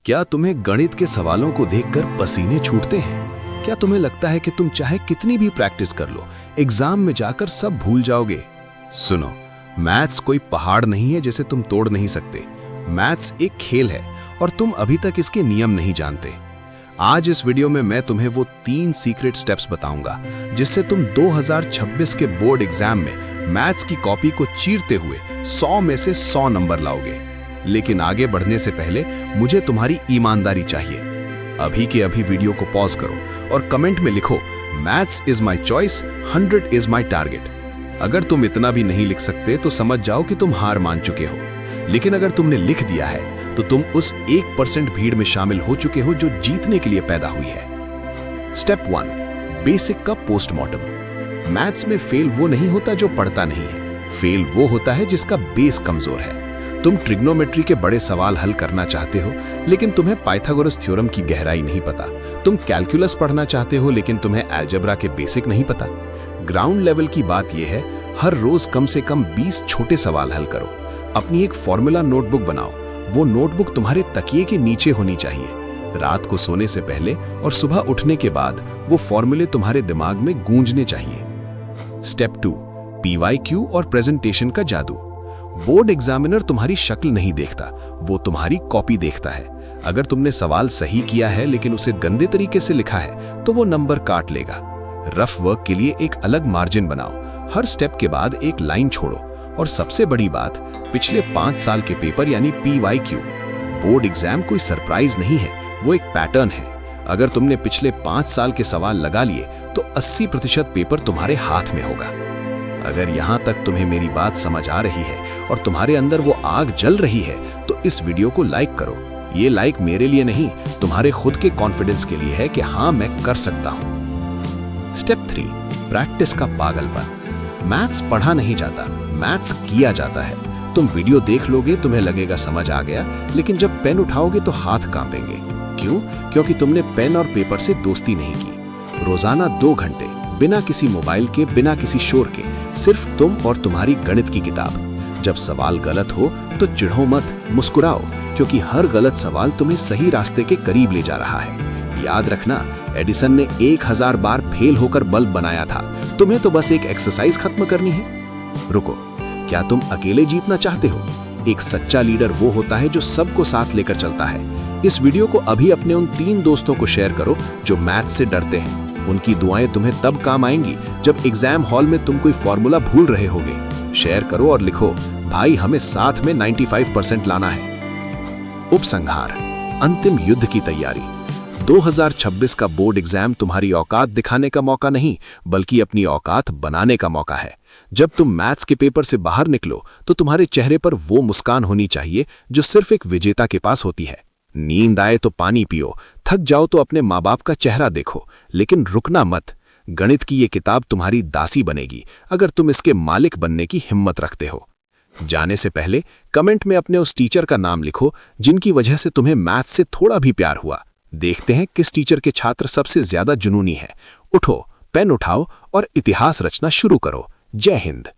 क्या तुम्हें गणित के सवालों को देखकर पसीने छूटते हैं? क्या तुम्हें लगता है कि तुम चाहे कितनी भी प्रैक्टिस कर लो, एग्जाम में जाकर सब भूल जाओगे? सुनो, मैथ्स कोई पहाड़ नहीं है जिसे तुम तोड़ नहीं सकते। मैथ्स एक खेल है और तुम अभी तक इसके नियम नहीं जानते। आज इस वीडियो में मैं तुम्हें वो 3 सीक्रेट स्टेप्स बताऊंगा जिससे तुम 2026 के बोर्ड एग्जाम में मैथ्स की कॉपी को चीरते हुए 100 में से 100 नंबर लाओगे। लेकिन आगे बढ़ने से पहले मुझे तुम्हारी ईमानदारी चाहिए। अभी के अभी वीडियो को पॉज करो और कमेंट में लिखो, maths is my choice, 100 is my target. अगर तुम इतना भी नहीं लिख सकते तो समझ जाओ कि तुम हार मान चुके हो। लेकिन अगर तुमने लिख दिया है तो तुम उस 1% भीड़ में शामिल हो चुके हो जो जीतने के लिए पैदा हुई है। स्टेप 1, बेसिक का पोस्टमार्टम। मैथ्स में फेल वो नहीं होता जो पढ़ता नहीं है, फेल वो होता है जिसका बेस कमजोर है। तुम ट्रिग्नोमेट्री के बड़े सवाल हल करना चाहते हो लेकिन तुम्हें पाइथागोरस थ्योरम की गहराई नहीं पता। तुम कैलकुलस पढ़ना चाहते हो लेकिन तुम्हें अलजेब्रा के बेसिक नहीं पता। ग्राउंड लेवल की बात यह है, हर रोज कम से कम 20 छोटे सवाल हल करो। अपनी एक फॉर्मूला नोटबुक बनाओ। वो नोटबुक तुम्हारे तकिए के नीचे होनी चाहिए। रात को सोने से पहले और सुबह उठने के बाद वो फॉर्मूले तुम्हारे दिमाग में गूंजने चाहिए। स्टेप 2, PYQ और प्रेजेंटेशन का जादू। बोर्ड एग्जामिनर तुम्हारी शक्ल नहीं देखता, वो तुम्हारी कॉपी देखता है। अगर तुमने सवाल सही किया है लेकिन उसे गंदे तरीके से लिखा है तो वो नंबर काट लेगा। रफ वर्क के लिए एक अलग मार्जिन बनाओ। हर स्टेप के बाद एक लाइन छोड़ो। और सबसे बड़ी बात, पिछले 5 साल के पेपर यानी PYQ। बोर्ड एग्जाम कोई सरप्राइज नहीं है, वो एक पैटर्न है। अगर तुमने पिछले 5 साल के सवाल लगा लिए तो 80% पेपर तुम्हारे हाथ में होगा। अगर यहां तक तुम्हें मेरी बात समझ आ रही है और तुम्हारे अंदर वो आग जल रही है तो इस वीडियो को लाइक करो। ये लाइक मेरे लिए नहीं, तुम्हारे खुद के कॉन्फिडेंस के लिए है कि हाँ, मैं कर सकता हूं। स्टेप 3, प्रैक्टिस का पागलपन। मैथ्स पढ़ा नहीं जाता, मैथ्स किया जाता है। तुम वीडियो देख लोगे, तुम्हें लगेगा समझ आ गया, लेकिन जब पेन उठाओगे तो हाथ कांपेंगे। क्यों? क्योंकि तुमने पेन और पेपर से दोस्ती नहीं की। रोजाना 2 घंटे बिना किसी मोबाइल के, बिना किसी शोर के, सिर्फ तुम और तुम्हारी गणित की किताब। जब सवाल गलत हो तो चिढ़ो मत, मुस्कुराओ, क्योंकि हर गलत सवाल तुम्हें सही रास्ते के करीब ले जा रहा है। याद रखना, एडिसन ने 1000 बार फेल होकर बल्ब बनाया था। तुम्हें तो बस एक एक्सरसाइज खत्म करनी है। रुको, क्या तुम अकेले जीतना चाहते हो? एक सच्चा लीडर वो होता है जो सबको साथ लेकर चलता है। इस वीडियो को अभी अपने उन 3 दोस्तों को शेयर करो जो मैथ्स से डरते हैं। उनकी दुआएं तुम्हें तब काम आएंगी जब एग्जाम हॉल में तुम कोई फॉर्मूला भूल रहे होगे। शेयर करो और लिखो, भाई हमें साथ में 95% लाना है। उपसंहार, अंतिम युद्ध की तैयारी। 2026 का बोर्ड एग्जाम तुम्हारी औकात दिखाने का मौका नहीं, बल्कि अपनी औकात बनाने का मौका है। जब तुम मैथ्स के पेपर से बाहर निकलो तो तुम्हारे चेहरे पर वो मुस्कान होनी चाहिए जो सिर्फ एक विजेता के पास होती है। नींद आए तो पानी पियो, थक जाओ तो अपने माँ बाप का चेहरा देखो, लेकिन रुकना मत। गणित की ये किताब तुम्हारी दासी बनेगी अगर तुम इसके मालिक बनने की हिम्मत रखते हो। जाने से पहले कमेंट में अपने उस टीचर का नाम लिखो जिनकी वजह से तुम्हें मैथ्स से थोड़ा भी प्यार हुआ। देखते हैं किस टीचर के छात्र सबसे ज्यादा जुनूनी है। उठो, पेन उठाओ और इतिहास रचना शुरू करो। जय हिंद।